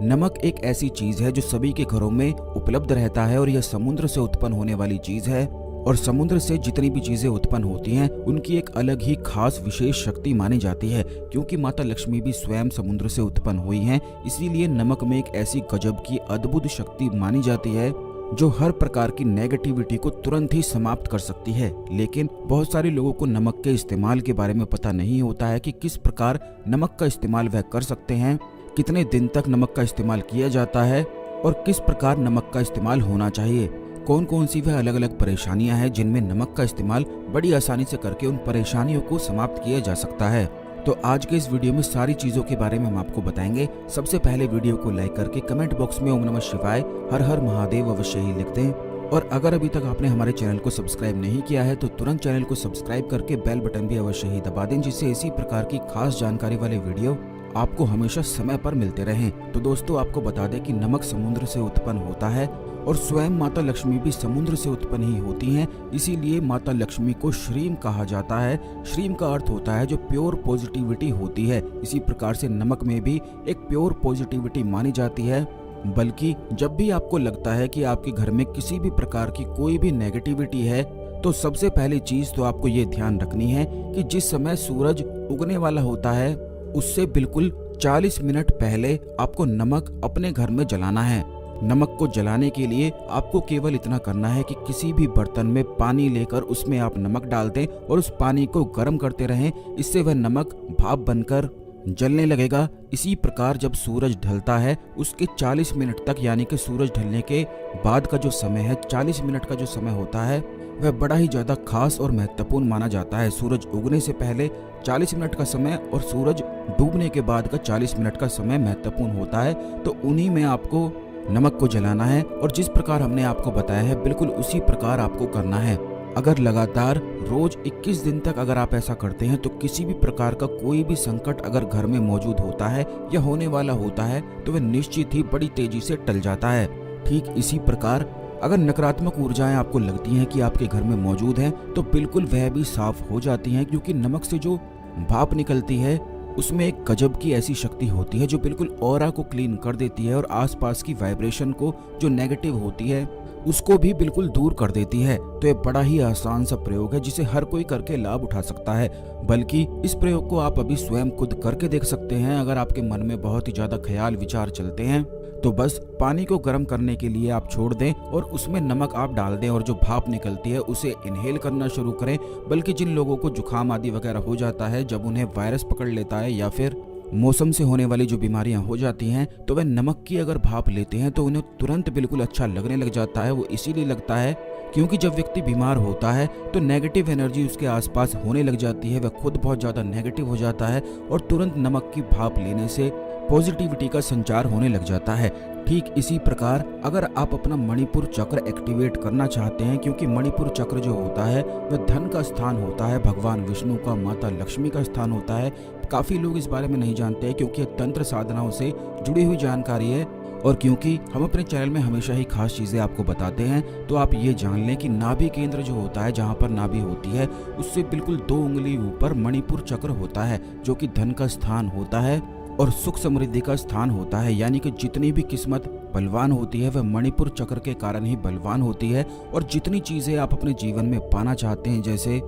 नमक एक ऐसी चीज है जो सभी के घरों में उपलब्ध रहता है और यह समुद्र से उत्पन्न होने वाली चीज है। और समुद्र से जितनी भी चीजें उत्पन्न होती हैं उनकी एक अलग ही खास विशेष शक्ति मानी जाती है, क्योंकि माता लक्ष्मी भी स्वयं समुद्र से उत्पन्न हुई हैं। इसीलिए नमक में एक ऐसी गजब की अद्भुत शक्ति मानी जाती है जो हर प्रकार की नेगेटिविटी को तुरंत ही समाप्त कर सकती है। लेकिन बहुत सारे लोगों को नमक के इस्तेमाल के बारे में पता नहीं होता है कि किस प्रकार नमक का इस्तेमाल वह कर सकते हैं, कितने दिन तक नमक का इस्तेमाल किया जाता है और किस प्रकार नमक का इस्तेमाल होना चाहिए। कौन कौन सी वह अलग अलग परेशानियां हैं जिनमें नमक का इस्तेमाल बड़ी आसानी से करके उन परेशानियों को समाप्त किया जा सकता है। तो आज के इस वीडियो में सारी चीजों के बारे में हम आपको बताएंगे। सबसे पहले वीडियो को लाइक करके कमेंट बॉक्स में ओम नमः शिवाय हर हर महादेव अवश्य ही लिख दें। और अगर अभी तक आपने हमारे चैनल को सब्सक्राइब नहीं किया है तो तुरंत चैनल को सब्सक्राइब करके बेल बटन भी अवश्य ही दबा दें, जिससे इसी प्रकार की खास जानकारी वाले वीडियो आपको हमेशा समय पर मिलते रहें। तो दोस्तों, आपको बता दें कि नमक समुद्र से उत्पन्न होता है और स्वयं माता लक्ष्मी भी समुद्र से उत्पन्न ही होती हैं। इसीलिए माता लक्ष्मी को श्रीम कहा जाता है। श्रीम का अर्थ होता है जो प्योर पॉजिटिविटी होती है। इसी प्रकार से नमक में भी एक प्योर पॉजिटिविटी मानी जाती है। बल्कि जब भी आपको लगता है कि आपके घर में किसी भी प्रकार की कोई भी नेगेटिविटी है, तो सबसे पहली चीज तो आपको ये ध्यान रखनी है कि जिस समय सूरज उगने वाला होता है उससे बिल्कुल 40 मिनट पहले आपको नमक अपने घर में जलाना है। नमक को जलाने के लिए आपको केवल इतना करना है कि किसी भी बर्तन में पानी लेकर उसमें आप नमक डाल दें और उस पानी को गर्म करते रहें। इससे वह नमक भाप बनकर जलने लगेगा। इसी प्रकार जब सूरज ढलता है उसके 40 मिनट तक, यानी कि सूरज ढलने के बाद का जो समय है, 40 मिनट का जो समय होता है वह बड़ा ही ज्यादा खास और महत्वपूर्ण माना जाता है। सूरज उगने से पहले 40 मिनट का समय और सूरज डूबने के बाद का 40 मिनट का समय महत्वपूर्ण होता है। तो उन्हीं में आपको नमक को जलाना है और जिस प्रकार हमने आपको बताया है बिल्कुल उसी प्रकार आपको करना है। अगर लगातार रोज 21 दिन तक अगर आप ऐसा करते हैं तो किसी भी प्रकार का कोई भी संकट अगर घर में मौजूद होता है या होने वाला होता है तो वह निश्चित ही बड़ी तेजी से टल जाता है। ठीक इसी प्रकार अगर नकारात्मक ऊर्जाएं आपको लगती हैं कि आपके घर में मौजूद हैं तो बिल्कुल वह भी साफ हो जाती हैं, क्योंकि नमक से जो भाप निकलती है उसमें एक गजब की ऐसी शक्ति होती है जो बिल्कुल ऑरा को क्लीन कर देती है और आसपास की वाइब्रेशन को जो नेगेटिव होती है उसको भी बिल्कुल दूर कर देती है। तो ये बड़ा ही आसान सा प्रयोग है जिसे हर कोई करके लाभ उठा सकता है। बल्कि इस प्रयोग को आप अभी स्वयं खुद करके देख सकते हैं। अगर आपके मन में बहुत ही ज्यादा ख्याल विचार चलते हैं तो बस पानी को गर्म करने के लिए आप छोड़ दें और उसमें नमक आप डाल दें और जो भाप निकलती है उसे इनहेल करना शुरू करें। बल्कि जिन लोगों को जुकाम आदि वगैरह हो जाता है, जब उन्हें वायरस पकड़ लेता है या फिर मौसम से होने वाली जो बीमारियां हो जाती हैं, तो वह नमक की अगर भाप लेते हैं तो उन्हें तुरंत बिल्कुल अच्छा लगने लग जाता है। वो इसीलिए लगता है क्योंकि जब व्यक्ति बीमार होता है तो नेगेटिव एनर्जी उसके आसपास होने लग जाती है, वह खुद बहुत ज़्यादा नेगेटिव हो जाता है और तुरंत नमक की भाप लेने से पॉजिटिविटी का संचार होने लग जाता है। ठीक इसी प्रकार अगर आप अपना मणिपुर चक्र एक्टिवेट करना चाहते हैं, क्योंकि मणिपुर चक्र जो होता है वह धन का स्थान होता है, भगवान विष्णु का, माता लक्ष्मी का स्थान होता है। काफ़ी लोग इस बारे में नहीं जानते हैं क्योंकि तंत्र साधनाओं से जुड़ी हुई जानकारी है और क्योंकि हम अपने चैनल में हमेशा ही खास चीज़ें आपको बताते हैं। तो आप ये जान लें कि नाभि केंद्र जो होता है, जहाँ पर नाभि होती है, उससे बिल्कुल 2 उंगली ऊपर मणिपुर चक्र होता है जो कि धन का स्थान होता है और सुख समृद्धि का स्थान होता है। यानी कि जितनी भी किस्मत बलवान होती है वह मणिपुर चक्र के कारण ही बलवान होती है। और जितनी चीजें आप अपने जीवन में पाना चाहते हैं, जैसे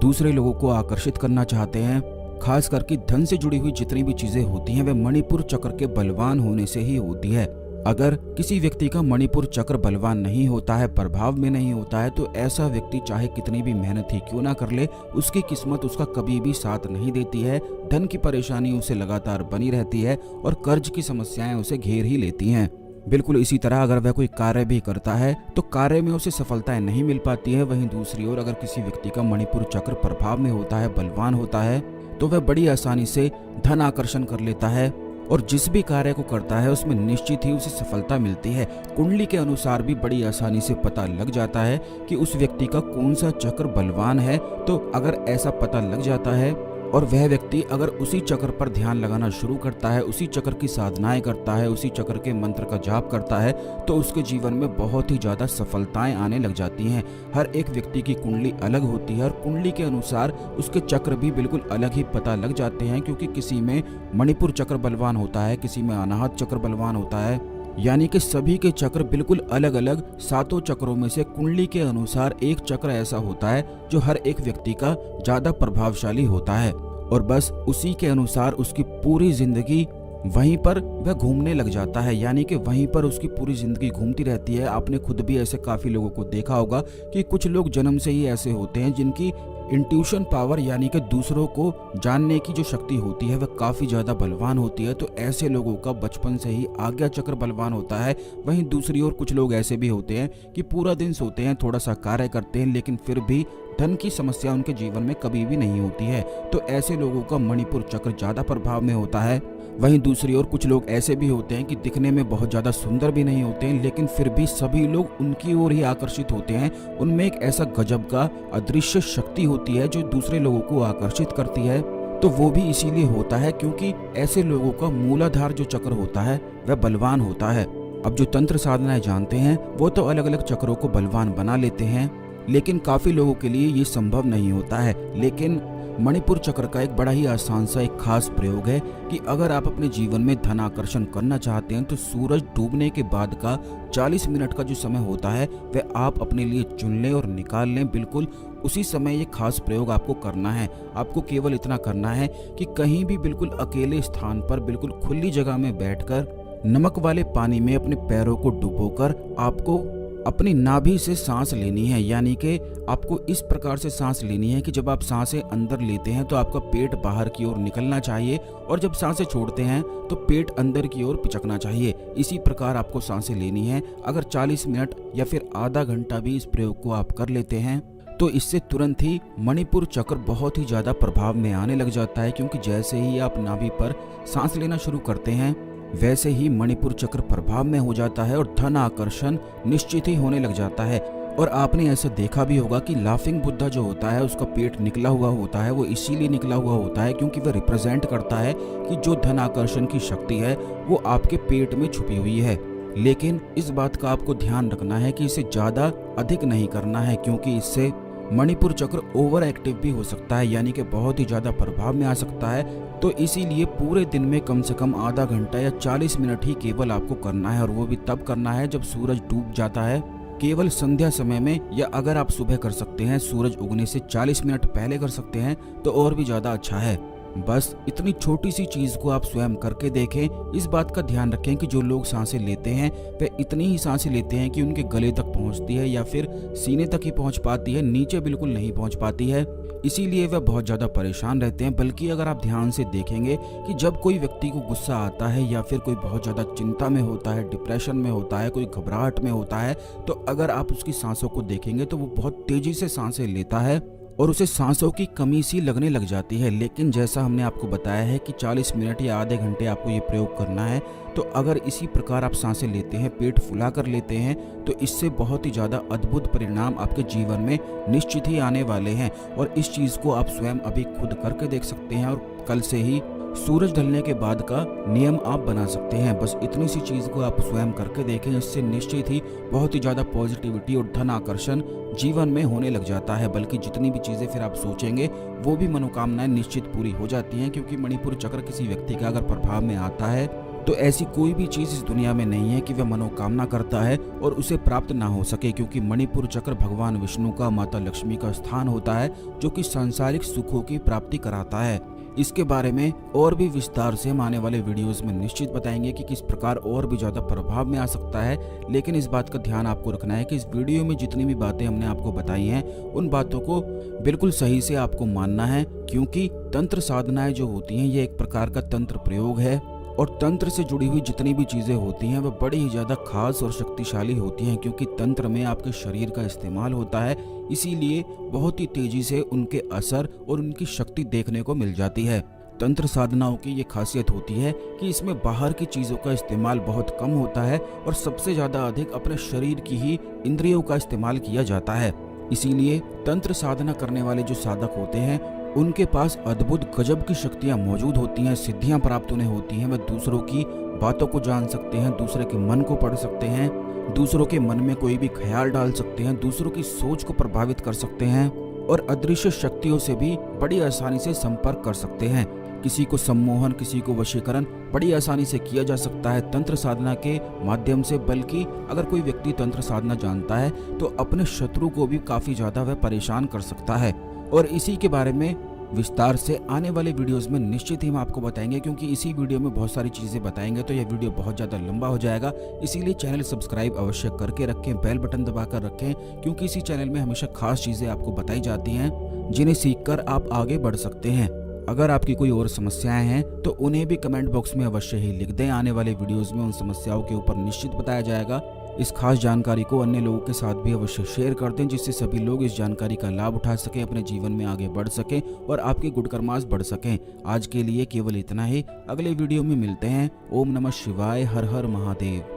दूसरे लोगों को आकर्षित करना चाहते हैं, खास करके धन से जुड़ी हुई जितनी भी चीजें होती हैं वह मणिपुर चक्र के बलवान होने से ही होती है। अगर किसी व्यक्ति का मणिपुर चक्र बलवान नहीं होता है, प्रभाव में नहीं होता है, तो ऐसा व्यक्ति चाहे कितनी भी मेहनत ही क्यों ना कर ले, उसकी किस्मत उसका कभी भी साथ नहीं देती है। धन की परेशानी उसे लगातार बनी रहती है और कर्ज की समस्याएं उसे घेर ही लेती हैं। बिल्कुल इसी तरह अगर वह कोई कार्य भी करता है तो कार्य में उसे सफलताएं नहीं मिल पाती है। वहीं दूसरी ओर अगर किसी व्यक्ति का मणिपुर चक्र प्रभाव में होता है, बलवान होता है, तो वह बड़ी आसानी से धन आकर्षण कर लेता है और जिस भी कार्य को करता है उसमें निश्चित ही उसे सफलता मिलती है। कुंडली के अनुसार भी बड़ी आसानी से पता लग जाता है कि उस व्यक्ति का कौन सा चक्र बलवान है। तो अगर ऐसा पता लग जाता है और वह व्यक्ति अगर उसी चक्र पर ध्यान लगाना शुरू करता है, उसी चक्र की साधनाएं करता है, उसी चक्र के मंत्र का जाप करता है, तो उसके जीवन में बहुत ही ज़्यादा सफलताएं आने लग जाती हैं। हर एक व्यक्ति की कुंडली अलग होती है और कुंडली के अनुसार उसके चक्र भी बिल्कुल अलग ही पता लग जाते हैं, क्योंकि किसी में मणिपुर चक्र बलवान होता है, किसी में अनाहत चक्र बलवान होता है। यानी कि सभी के चक्र बिल्कुल अलग अलग, 7 चक्रों में से कुंडली के अनुसार एक चक्र ऐसा होता है जो हर एक व्यक्ति का ज्यादा प्रभावशाली होता है, और बस उसी के अनुसार उसकी पूरी जिंदगी वहीं पर वह घूमने लग जाता है। यानी कि वहीं पर उसकी पूरी जिंदगी घूमती रहती है। आपने खुद भी ऐसे काफी लोगों को देखा होगा कि कुछ लोग जन्म से ही ऐसे होते हैं जिनकी इंट्यूशन पावर यानी कि दूसरों को जानने की जो शक्ति होती है वह काफी ज्यादा बलवान होती है। तो ऐसे लोगों का बचपन से ही आज्ञा चक्र बलवान होता है। वहीं दूसरी ओर कुछ लोग ऐसे भी होते हैं कि पूरा दिन सोते हैं, थोड़ा सा कार्य करते हैं, लेकिन फिर भी धन की समस्या उनके जीवन में कभी भी नहीं होती है। तो ऐसे लोगों का मणिपुर चक्र ज्यादा प्रभाव में होता है। वहीं दूसरी ओर कुछ लोग ऐसे भी होते हैं कि दिखने में बहुत ज्यादा सुंदर भी नहीं होते हैं, लेकिन फिर भी सभी लोग उनकी ओर ही आकर्षित होते हैं। उनमें एक ऐसा गजब का अदृश्य शक्ति होती है जो दूसरे लोगों को आकर्षित करती है। तो वो भी इसीलिए होता है क्योंकि ऐसे लोगों का मूलाधार जो चक्र होता है वह बलवान होता है। अब जो तंत्र साधनाएं जानते हैं वो तो अलग अलग चक्रों को बलवान बना लेते हैं, लेकिन काफी लोगों के लिए ये संभव नहीं होता है। लेकिन मणिपुर चक्र का एक बड़ा ही आसान सा एक खास प्रयोग है कि अगर आप अपने जीवन में धन आकर्षण करना चाहते हैं तो सूरज डूबने के बाद का 40 मिनट का जो समय होता है वह आप अपने लिए चुन लें और निकाल लें। बिल्कुल उसी समय ये खास प्रयोग आपको करना है। आपको केवल इतना करना है कि कहीं भी बिल्कुल अकेले स्थान पर बिल्कुल खुली जगह में बैठकर नमक वाले पानी में अपने पैरों को डुबोकर आपको अपनी नाभि से सांस लेनी है। यानी कि आपको इस प्रकार से सांस लेनी है कि जब आप सांसें अंदर लेते हैं तो आपका पेट बाहर की ओर निकलना चाहिए, और जब सांसें छोड़ते हैं तो पेट अंदर की ओर पिचकना चाहिए। इसी प्रकार आपको सांसें लेनी है। अगर 40 मिनट या फिर आधा घंटा भी इस प्रयोग को आप कर लेते हैं तो इससे तुरंत ही मणिपुर चक्र बहुत ही ज्यादा प्रभाव में आने लग जाता है, क्योंकि जैसे ही आप नाभि पर सांस लेना शुरू करते हैं वैसे ही मणिपुर चक्र प्रभाव में हो जाता है और धन आकर्षण निश्चित ही होने लग जाता है। और आपने ऐसा देखा भी होगा कि लाफिंग बुद्धा जो होता है उसका पेट निकला हुआ होता है। वो इसीलिए निकला हुआ होता है क्योंकि वह रिप्रेजेंट करता है कि जो धन आकर्षण की शक्ति है वो आपके पेट में छुपी हुई है। लेकिन इस बात का आपको ध्यान रखना है कि इसे ज्यादा अधिक नहीं करना है, क्योंकि इससे मणिपुर चक्र ओवर एक्टिव भी हो सकता है, यानी कि बहुत ही ज्यादा प्रभाव में आ सकता है। तो इसीलिए पूरे दिन में कम से कम आधा घंटा या 40 मिनट ही केवल आपको करना है, और वो भी तब करना है जब सूरज डूब जाता है, केवल संध्या समय में। या अगर आप सुबह कर सकते हैं, सूरज उगने से 40 मिनट पहले कर सकते हैं तो और भी ज्यादा अच्छा है। बस इतनी छोटी सी चीज को आप स्वयं करके देखें। इस बात का ध्यान रखें कि जो लोग सांसें लेते हैं वे इतनी ही सांसें लेते हैं कि उनके गले तक पहुंचती है या फिर सीने तक ही पहुंच पाती है, नीचे बिल्कुल नहीं पहुंच पाती है। इसीलिए वह बहुत ज्यादा परेशान रहते हैं। बल्कि अगर आप ध्यान से देखेंगे कि जब कोई व्यक्ति को गुस्सा आता है या फिर कोई बहुत ज्यादा चिंता में होता है, डिप्रेशन में होता है, कोई घबराहट में होता है, तो अगर आप उसकी सांसों को देखेंगे तो वो बहुत तेजी से सांसें लेता है और उसे सांसों की कमी सी लगने लग जाती है। लेकिन जैसा हमने आपको बताया है कि 40 मिनट या आधे घंटे आपको ये प्रयोग करना है, तो अगर इसी प्रकार आप सांसें लेते हैं, पेट फुला कर लेते हैं, तो इससे बहुत ही ज़्यादा अद्भुत परिणाम आपके जीवन में निश्चित ही आने वाले हैं। और इस चीज़ को आप स्वयं अभी खुद करके देख सकते हैं और कल से ही सूरज ढलने के बाद का नियम आप बना सकते हैं। बस इतनी सी चीज़ को आप स्वयं करके देखें, इससे निश्चित ही बहुत ही ज़्यादा पॉजिटिविटी और धन आकर्षण जीवन में होने लग जाता है। बल्कि जितनी भी चीज़ें फिर आप सोचेंगे वो भी मनोकामनाएं निश्चित पूरी हो जाती हैं, क्योंकि मणिपुर चक्र किसी व्यक्ति का अगर प्रभाव में आता है तो ऐसी कोई भी चीज़ इस दुनिया में नहीं है कि वह मनोकामना करता है और उसे प्राप्त ना हो सके, क्योंकि मणिपुर चक्र भगवान विष्णु का, माता लक्ष्मी का स्थान होता है जो कि सांसारिक सुखों की प्राप्ति कराता है। इसके बारे में और भी विस्तार से हम आने वाले वीडियोस में निश्चित बताएंगे कि किस प्रकार और भी ज़्यादा प्रभाव में आ सकता है। लेकिन इस बात का ध्यान आपको रखना है कि इस वीडियो में जितनी भी बातें हमने आपको बताई हैं उन बातों को बिल्कुल सही से आपको मानना है, क्योंकि तंत्र साधनाएं जो होती हैं ये एक प्रकार का तंत्र प्रयोग है और तंत्र से जुड़ी हुई जितनी भी चीज़ें होती हैं वह बड़ी ही ज़्यादा खास और शक्तिशाली होती हैं, क्योंकि तंत्र में आपके शरीर का इस्तेमाल होता है। इसीलिए बहुत ही तेजी से उनके असर और उनकी शक्ति देखने को मिल जाती है। तंत्र साधनाओं की ये खासियत होती है कि इसमें बाहर की चीज़ों का इस्तेमाल बहुत कम होता है और सबसे ज़्यादा अधिक अपने शरीर की ही इंद्रियों का इस्तेमाल किया जाता है। इसीलिए तंत्र साधना करने वाले जो साधक होते हैं उनके पास अद्भुत गजब की शक्तियां मौजूद होती हैं, सिद्धियां प्राप्त उन्हें होती हैं। वे दूसरों की बातों को जान सकते हैं, दूसरे के मन को पढ़ सकते हैं, दूसरों के मन में कोई भी ख्याल डाल सकते हैं, दूसरों की सोच को प्रभावित कर सकते हैं और अदृश्य शक्तियों से भी बड़ी आसानी से संपर्क कर सकते हैं। किसी को सम्मोहन, किसी को वशीकरण बड़ी आसानी से किया जा सकता है तंत्र साधना के माध्यम से। बल्कि अगर कोई व्यक्ति तंत्र साधना जानता है तो अपने शत्रु को भी काफी ज्यादा वह परेशान कर सकता है। और इसी के बारे में विस्तार से आने वाले वीडियोस में निश्चित ही हम आपको बताएंगे, क्योंकि इसी वीडियो में बहुत सारी चीजें बताएंगे तो यह वीडियो बहुत ज्यादा लंबा हो जाएगा। इसीलिए चैनल सब्सक्राइब अवश्य करके रखें, बेल बटन दबाकर रखें, क्योंकि इसी चैनल में हमेशा खास चीजें आपको बताई जाती हैं जिन्हें सीखकर आप आगे बढ़ सकते हैं। अगर आपकी कोई और समस्याएं हैं तो उन्हें भी कमेंट बॉक्स में अवश्य ही लिख दें। आने वाले वीडियोस में उन समस्याओं के ऊपर निश्चित बताया जाएगा। इस खास जानकारी को अन्य लोगों के साथ भी अवश्य शेयर कर दें, जिससे सभी लोग इस जानकारी का लाभ उठा सकें, अपने जीवन में आगे बढ़ सकें और आपके गुड कर्मास बढ़ सकें। आज के लिए केवल इतना ही। अगले वीडियो में मिलते हैं। ओम नमः शिवाय। हर हर महादेव।